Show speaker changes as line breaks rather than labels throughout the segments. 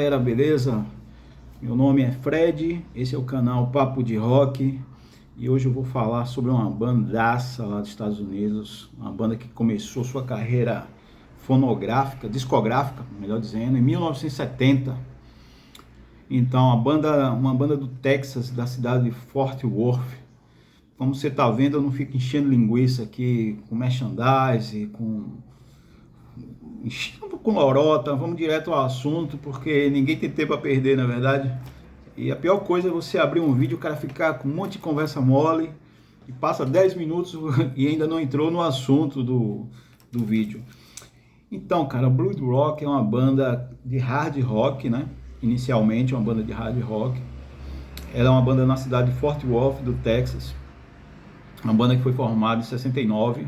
galera, beleza? Meu nome é Fred, esse é o canal Papo de Rock e hoje eu vou falar sobre uma bandaça lá dos Estados Unidos, uma banda que começou sua carreira fonográfica, discográfica, melhor dizendo, em 1970. Então, uma banda do Texas, da cidade de Fort Worth. Como você tá vendo, eu não fico enchendo linguiça aqui com merchandise, com lorota, vamos direto ao assunto, porque ninguém tem tempo a perder, na verdade. E a pior coisa é você abrir um vídeo, o cara ficar com um monte de conversa mole e passa 10 minutos e ainda não entrou no assunto do vídeo. Então, cara, Blood Rock é uma banda de hard rock, né? Inicialmente uma banda de hard rock. Ela é uma banda na cidade de Fort Worth, do Texas. Uma banda que foi formada em 69,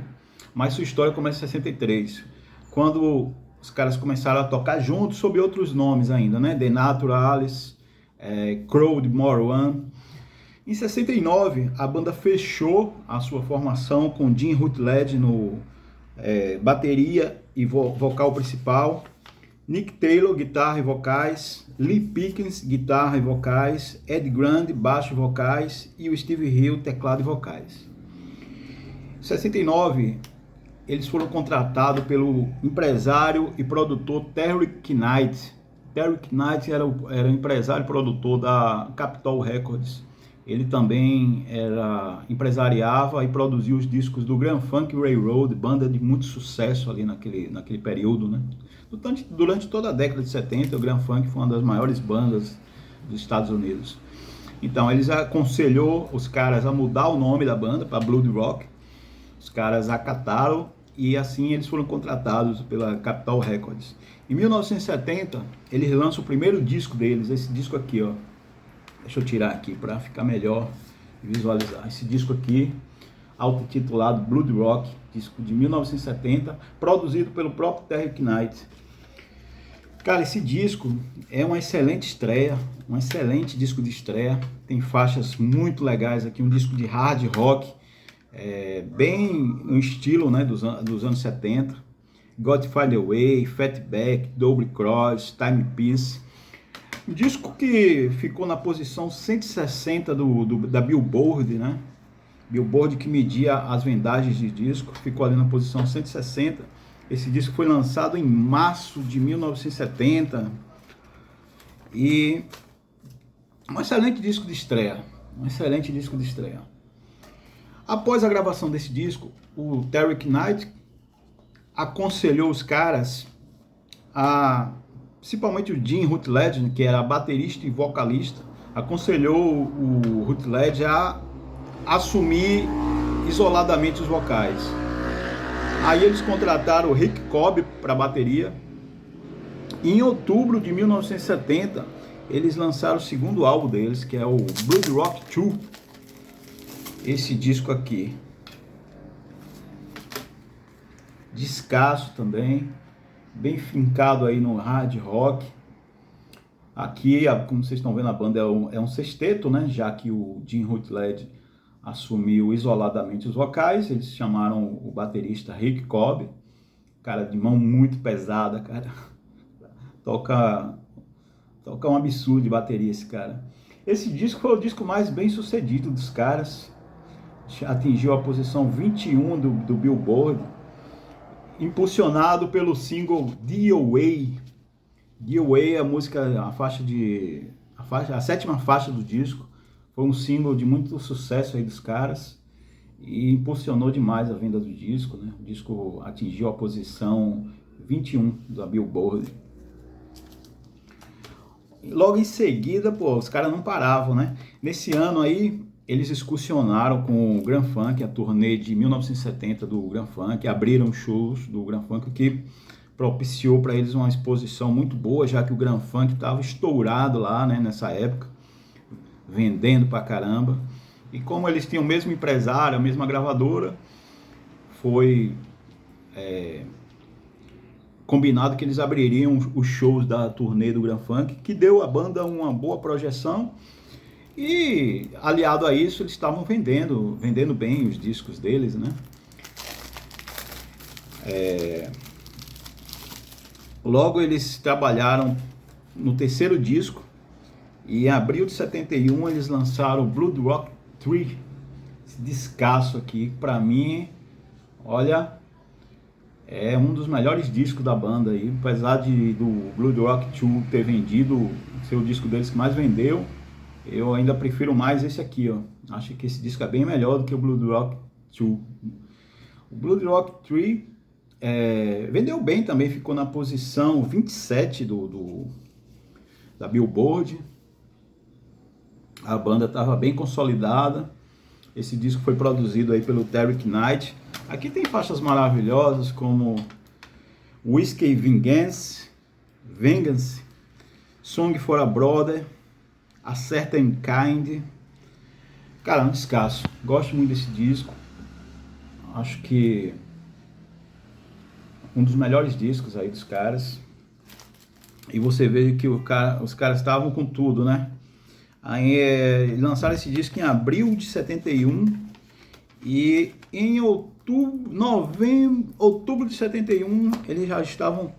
mas sua história começa em 63, quando os caras começaram a tocar juntos sob outros nomes ainda, né? The Naturals, Crowd More One. Em 69, a banda fechou a sua formação com Jim Rutledge no bateria e vocal principal, Nick Taylor, guitarra e vocais, Lee Pickens, guitarra e vocais, Ed Grande, baixo e vocais, e o Steve Hill, teclado e vocais. Em 69, eles foram contratados pelo empresário e produtor Terry Knight. Terry Knight era empresário e produtor da Capitol Records. Ele também empresariava e produzia os discos do Grand Funk Railroad, banda de muito sucesso ali naquele período, né? Durante toda a década de 70, o Grand Funk foi uma das maiores bandas dos Estados Unidos. Então, eles aconselhou os caras a mudar o nome da banda para Blood Rock. Os caras acataram e assim eles foram contratados pela Capitol Records. Em 1970, eles lançam o primeiro disco deles, esse disco aqui, ó. Deixa eu tirar aqui para ficar melhor visualizar. Esse disco aqui, auto-titulado Blood Rock, disco de 1970, produzido pelo próprio Terry Knight. Cara, esse disco é uma excelente estreia, um excelente disco de estreia. Tem faixas muito legais aqui, um disco de hard rock, bem no estilo, né, dos anos 70. God Find a Way, Fatback, Double Cross, Timepiece. Um disco que ficou na posição 160 da Billboard, né? Billboard, que media as vendagens de disco, ficou ali na posição 160. Esse disco foi lançado em março de 1970 e um excelente disco de estreia, Após a gravação desse disco, o Terry Knight aconselhou os caras principalmente o Jim Rutledge, que era baterista e vocalista, aconselhou o Rutledge a assumir isoladamente os vocais. Aí eles contrataram o Rick Cobb para bateria. E em outubro de 1970, eles lançaram o segundo álbum deles, que é o Blood Rock 2. Esse disco aqui. Descasso também, bem fincado aí no hard rock. Aqui, como vocês estão vendo, a banda é um sexteto, né? Já que o Jim Rutledge assumiu isoladamente os vocais, eles chamaram o baterista Rick Cobb, cara de mão muito pesada, cara. Toca um absurdo de bateria esse cara. Esse disco foi o disco mais bem sucedido dos caras, atingiu a posição 21 do Billboard, impulsionado pelo single DOA. DOA é a sétima faixa do disco. Foi um single de muito sucesso aí dos caras e impulsionou demais a venda do disco, né? O disco atingiu a posição 21 da Billboard. E logo em seguida, os caras não paravam, né? Nesse ano aí, eles excursionaram com o Grand Funk, a turnê de 1970 do Grand Funk, abriram shows do Grand Funk, que propiciou para eles uma exposição muito boa, já que o Grand Funk estava estourado lá, né, nessa época, vendendo pra caramba. E como eles tinham o mesmo empresário, a mesma gravadora, foi combinado que eles abririam os shows da turnê do Grand Funk, que deu à banda uma boa projeção. E aliado a isso, eles estavam vendendo bem os discos deles, né? Logo eles trabalharam no terceiro disco, e em abril de 71 eles lançaram o Blood Rock 3, esse descasso aqui, pra mim, olha, é um dos melhores discos da banda aí, apesar do Blood Rock 2 ter vendido, ser o disco deles que mais vendeu, eu ainda prefiro mais esse aqui, ó. Acho que esse disco é bem melhor do que o Blood Rock 2. O Blood Rock 3 vendeu bem também, ficou na posição 27 da Billboard. A banda estava bem consolidada. Esse disco foi produzido aí pelo Derek Knight. Aqui tem faixas maravilhosas como Whiskey Vengeance, Song for a Brother, A Certain Kind. Cara, um descasso. Gosto muito desse disco. Acho que um dos melhores discos aí dos caras. E você vê que os caras estavam com tudo, né? Aí lançaram esse disco em abril de 71 e em outubro de 71 eles já estavam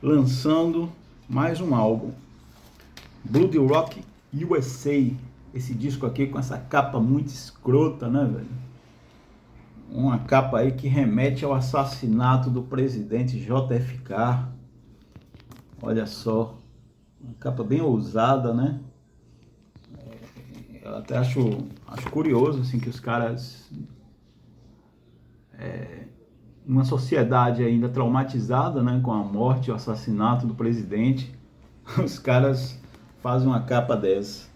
lançando mais um álbum, Blood Rock USA. Esse disco aqui com essa capa muito escrota, né, velho? Uma capa aí que remete ao assassinato do presidente JFK. Olha só, uma capa bem ousada, né? Eu até acho curioso assim que os caras, uma sociedade ainda traumatizada, né, com a morte e o assassinato do presidente, os caras fazem uma capa dessa.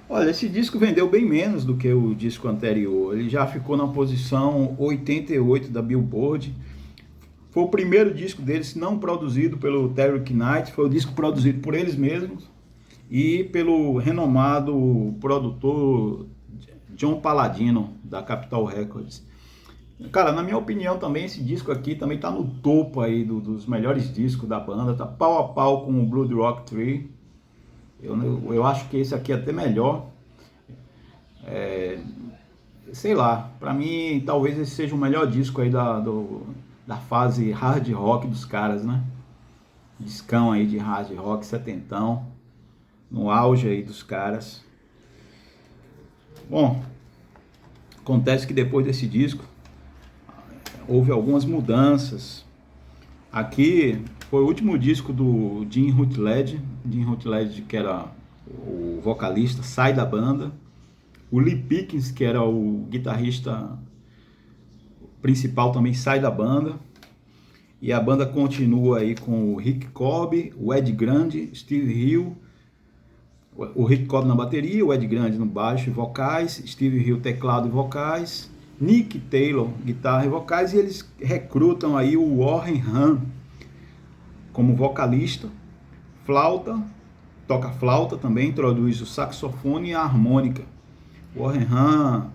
Olha, esse disco vendeu bem menos do que o disco anterior. Ele já ficou na posição 88 da Billboard. Foi o primeiro disco deles não produzido pelo Derek Knight, foi o disco produzido por eles mesmos e pelo renomado produtor John Palladino, da Capitol Records. Cara, na minha opinião também, esse disco aqui também tá no topo aí dos melhores discos da banda, tá pau a pau com o Blood Rock 3. Eu acho que esse aqui é até melhor. Sei lá, pra mim talvez esse seja o melhor disco aí da fase hard rock dos caras, né? Discão aí de hard rock setentão, no auge aí dos caras. Bom, acontece que depois desse disco houve algumas mudanças. Aqui foi o último disco do Jim Rutledge, que era o vocalista, sai da banda. O Lee Pickens, que era o guitarrista principal, também sai da banda. E a banda continua aí com o Rick Cobb, o Ed Grande, Steve Hill, o Rick Cobb na bateria, o Ed Grande no baixo e vocais, Steve Hill teclado e vocais, Nick Taylor guitarra e vocais, e eles recrutam aí o Warren Hahn como vocalista, toca flauta também, introduz o saxofone e a harmônica. O Warren Hahn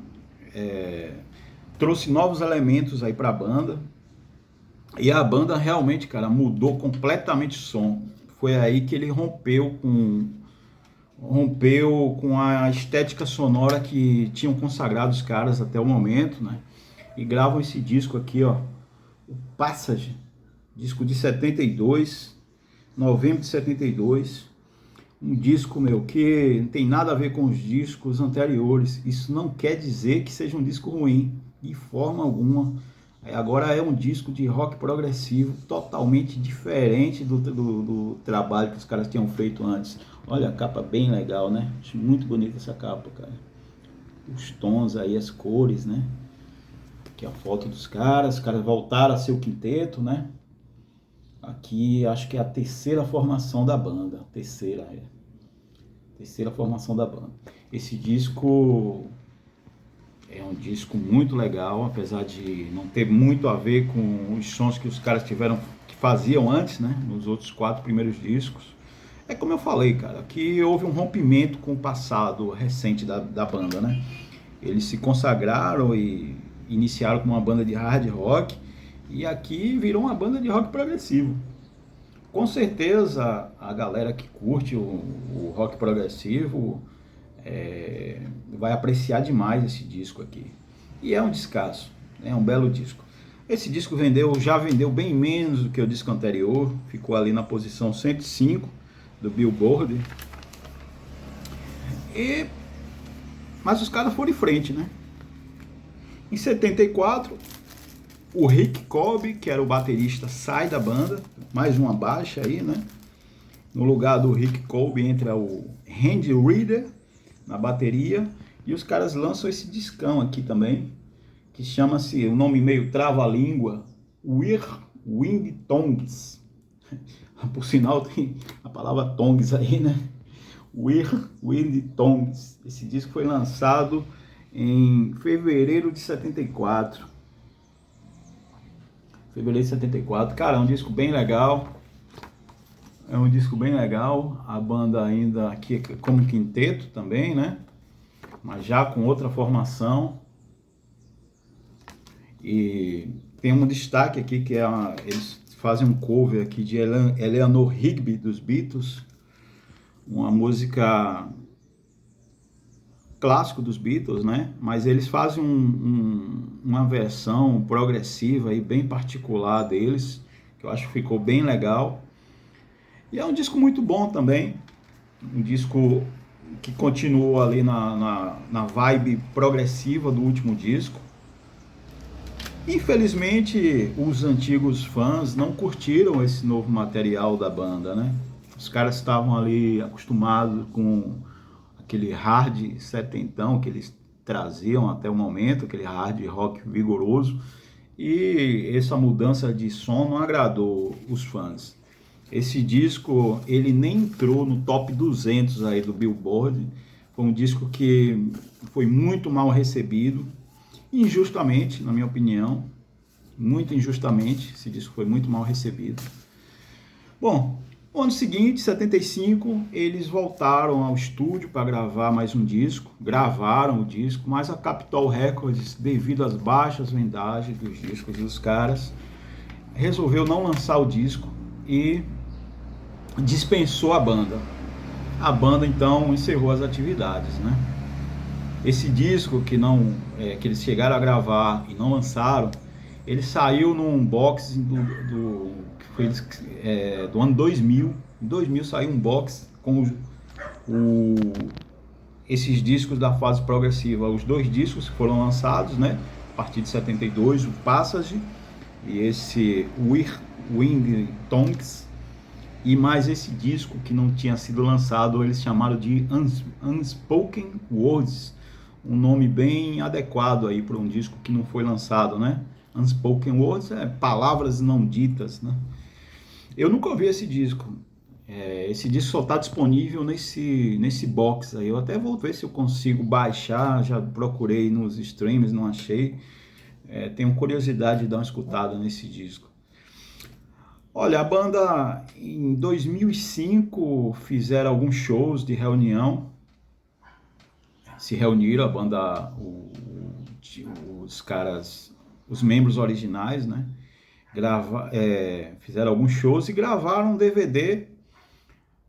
trouxe novos elementos aí para a banda, e a banda realmente, cara, mudou completamente o som. Foi aí que ele rompeu com a estética sonora que tinham consagrado os caras até o momento, né? E gravam esse disco aqui, ó, o Passage, disco de 72, novembro de 72, um disco, meu, que não tem nada a ver com os discos anteriores. Isso não quer dizer que seja um disco ruim, de forma alguma. Agora é um disco de rock progressivo totalmente diferente do trabalho que os caras tinham feito antes. Olha a capa, bem legal, né? Acho muito bonita essa capa, cara. Os tons aí, as cores, né? Aqui a foto dos caras. Os caras voltaram a ser o quinteto, né? Aqui acho que é a terceira formação da banda. Terceira formação da banda. Esse disco é um disco muito legal, apesar de não ter muito a ver com os sons que os caras que faziam antes, né? Nos outros 4 primeiros discos. É como eu falei, cara, que houve um rompimento com o passado recente da banda, né? Eles se consagraram e iniciaram com uma banda de hard rock, e aqui virou uma banda de rock progressivo. Com certeza a galera que curte o rock progressivo vai apreciar demais esse disco aqui. E é um descasso, é um belo disco. Esse disco já vendeu bem menos do que o disco anterior, ficou ali na posição 105 do Billboard. Mas os caras foram em frente, né? Em 74, o Rick Cobb, que era o baterista, sai da banda, mais uma baixa aí, né? No lugar do Rick Cobb entra o Randy Reeder na bateria, e os caras lançam esse discão aqui também, que chama-se, um nome meio trava-língua, Whirlwind Tongues. Por sinal tem a palavra tongues aí, né? Whirlwind Tongues. Esse disco foi lançado em fevereiro de 74. Fevereiro de 74. Cara, é um disco bem legal. É um disco bem legal. A banda ainda aqui como quinteto também, né? Mas já com outra formação. E tem um destaque aqui que eles fazem um cover aqui de Eleanor Rigby dos Beatles, uma música clássico dos Beatles, né? Mas eles fazem uma versão progressiva e bem particular deles, que eu acho que ficou bem legal. E é um disco muito bom também, um disco que continuou ali na vibe progressiva do último disco. Infelizmente, os antigos fãs não curtiram esse novo material da banda, né? Os caras estavam ali acostumados com aquele hard setentão que eles traziam até o momento, aquele hard rock vigoroso, e essa mudança de som não agradou os fãs. Esse disco, ele nem entrou no top 200 aí do Billboard. Foi um disco que foi muito mal recebido, injustamente, na minha opinião, muito injustamente. Esse disco foi muito mal recebido. Bom, no ano seguinte, 75, eles voltaram ao estúdio para gravar mais um disco, gravaram o disco, mas a Capitol Records, devido às baixas vendagens dos discos dos caras, resolveu não lançar o disco e dispensou a banda. A banda então encerrou as atividades, né? Esse disco que eles chegaram a gravar e não lançaram, ele saiu num unboxing do ano 2000. Em 2000 saiu um box com esses discos da fase progressiva. Os dois discos que foram lançados, né? A partir de 72, o Passage e esse Whirlwind Tongues. E mais esse disco que não tinha sido lançado, eles chamaram de Unspoken Words, um nome bem adequado aí para um disco que não foi lançado, né? Unspoken Words é palavras não ditas, né? Eu nunca ouvi esse disco. Esse disco só está disponível nesse box aí. Eu até vou ver se eu consigo baixar, já procurei nos streams, não achei. Tenho curiosidade de dar uma escutada nesse disco. Olha, a banda em 2005 fizeram alguns shows de reunião, se reuniram, a banda, os caras, os membros originais, né? Fizeram alguns shows e gravaram um DVD,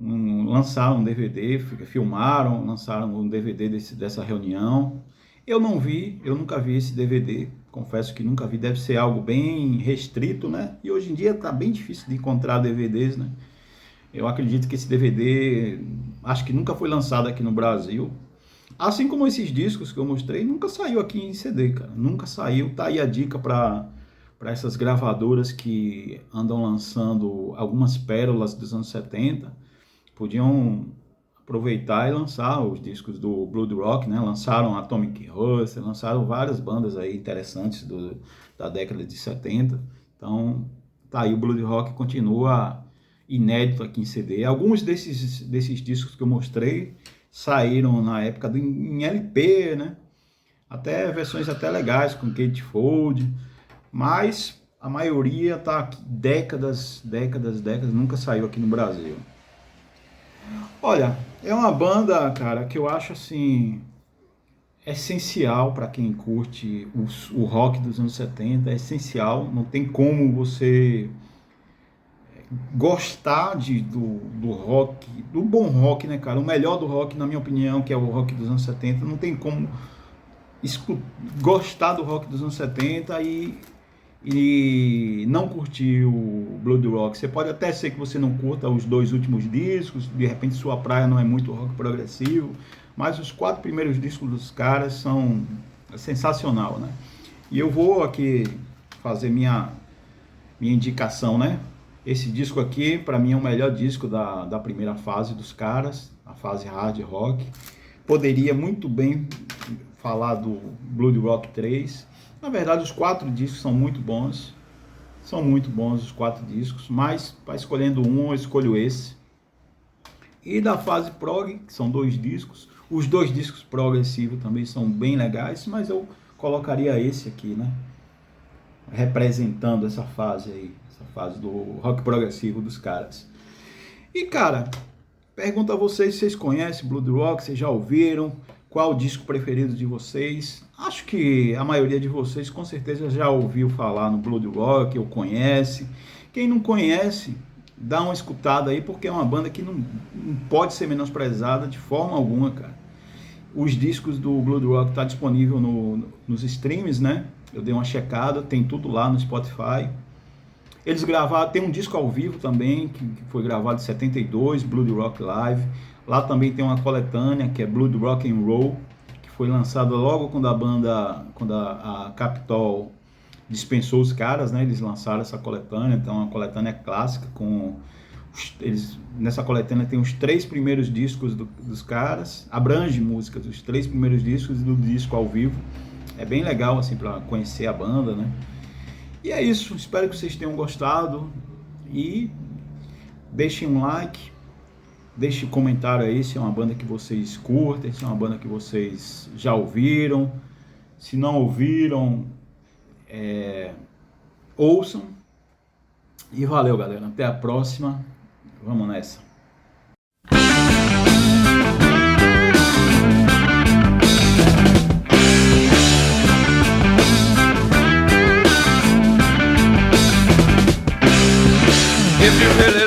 lançaram um DVD, filmaram, lançaram um DVD dessa reunião. Eu nunca vi esse DVD, confesso que nunca vi, deve ser algo bem restrito, né? E hoje em dia tá bem difícil de encontrar DVDs, né? Eu acredito que esse DVD, acho que nunca foi lançado aqui no Brasil. Assim como esses discos que eu mostrei, nunca saiu aqui em CD, cara. Nunca saiu. Tá aí a dica para essas gravadoras que andam lançando algumas pérolas dos anos 70. Podiam aproveitar e lançar os discos do Blood Rock, né? Lançaram Atomic Horse, lançaram várias bandas aí interessantes da década de 70. Então, tá aí, o Blood Rock continua inédito aqui em CD. Alguns desses discos que eu mostrei saíram na época em LP, né? Até versões até legais, com Gatefold, mas a maioria tá aqui décadas, nunca saiu aqui no Brasil. Olha, é uma banda, cara, que eu acho assim essencial para quem curte o rock dos anos 70, é essencial, não tem como você gostar do rock, do bom rock, né, cara? O melhor do rock, na minha opinião, que é o rock dos anos 70, não tem como gostar do rock dos anos 70 e e não curtir o Blood Rock, você pode até ser que você não curta os 2 últimos discos, de repente sua praia não é muito rock progressivo, mas os 4 primeiros discos dos caras são sensacional, né? E eu vou aqui fazer minha indicação, né? Esse disco aqui, para mim, é o melhor disco da primeira fase dos caras, a fase hard rock. Poderia muito bem falar do Blood Rock 3. Na verdade, os 4 discos são muito bons. São muito bons os 4 discos, mas para escolhendo um, eu escolho esse. E da fase prog, que são 2 discos. Os 2 discos progressivos também são bem legais, mas eu colocaria esse aqui, né? Representando essa fase aí, essa fase do rock progressivo dos caras. E cara, pergunto a vocês se vocês conhecem Blood Rock, vocês já ouviram? Qual o disco preferido de vocês? Acho que a maioria de vocês com certeza já ouviu falar no Blood Rock, ou conhece. Quem não conhece, dá uma escutada aí, porque é uma banda que não pode ser menosprezada de forma alguma, cara. Os discos do Blood Rock tá disponível nos streams, né? Eu dei uma checada, tem tudo lá no Spotify. Eles gravaram, tem um disco ao vivo também, que foi gravado em 72, Blood Rock Live. Lá também tem uma coletânea, que é Blood Rock and Roll, que foi lançada logo quando a Capitol dispensou os caras, né? Eles lançaram essa coletânea, então é uma coletânea clássica nessa coletânea tem os 3 primeiros discos dos caras, abrange músicas dos 3 primeiros discos do disco ao vivo. É bem legal assim para conhecer a banda, né? E é isso, espero que vocês tenham gostado e deixem um like, deixem um comentário aí se é uma banda que vocês curtem, se é uma banda que vocês já ouviram. Se não ouviram, ouçam. E valeu, galera, até a próxima. Vamos nessa. If you really